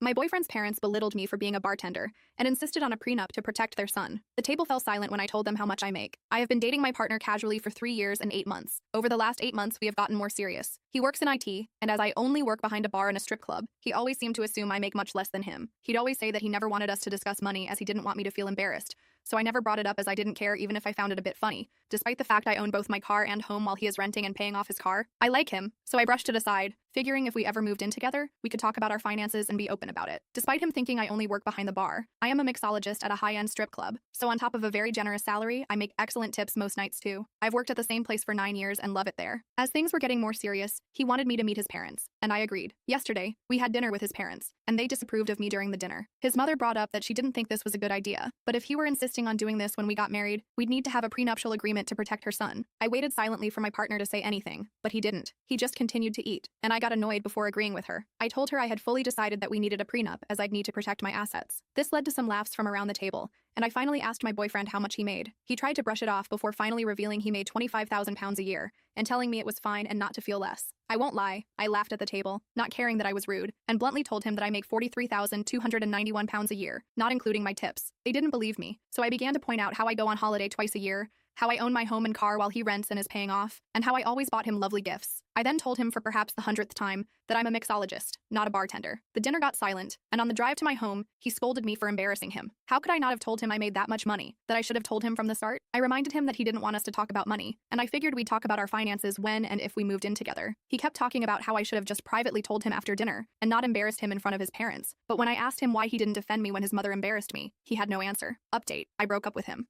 My boyfriend's parents belittled me for being a bartender and insisted on a prenup to protect their son. The table fell silent when I told them how much I make. I have been dating my partner casually for 3 years and 8 months. Over the last 8 months, we have gotten more serious. He works in IT, and as I only work behind a bar in a strip club, he always seemed to assume I make much less than him. He'd always say that he never wanted us to discuss money as he didn't want me to feel embarrassed. So I never brought it up as I didn't care even if I found it a bit funny. Despite the fact I own both my car and home while he is renting and paying off his car, I like him, so I brushed it aside, figuring if we ever moved in together, we could talk about our finances and be open about it. Despite him thinking I only work behind the bar, I am a mixologist at a high-end strip club, so on top of a very generous salary, I make excellent tips most nights too. I've worked at the same place for 9 years and love it there. As things were getting more serious, he wanted me to meet his parents, and I agreed. Yesterday, we had dinner with his parents, and they disapproved of me during the dinner. His mother brought up that she didn't think this was a good idea, but if he were insisting on doing this when we got married, we'd need to have a prenuptial agreement to protect her son. I waited silently for my partner to say anything, but he didn't. He just continued to eat, and I got annoyed before agreeing with her. I told her I had fully decided that we needed a prenup as I'd need to protect my assets. This led to some laughs from around the table, and I finally asked my boyfriend how much he made. He tried to brush it off before finally revealing he made £25,000 a year and telling me it was fine and not to feel less. I won't lie, I laughed at the table, not caring that I was rude, and bluntly told him that I make £43,291 a year, not including my tips. They didn't believe me, so I began to point out how I go on holiday twice a year, how I own my home and car while he rents and is paying off, and how I always bought him lovely gifts. I then told him for perhaps the 100th time that I'm a mixologist, not a bartender. The dinner got silent, and on the drive to my home, he scolded me for embarrassing him. How could I not have told him I made that much money? That I should have told him from the start? I reminded him that he didn't want us to talk about money, and I figured we'd talk about our finances when and if we moved in together. He kept talking about how I should have just privately told him after dinner and not embarrassed him in front of his parents. But when I asked him why he didn't defend me when his mother embarrassed me, he had no answer. Update: I broke up with him.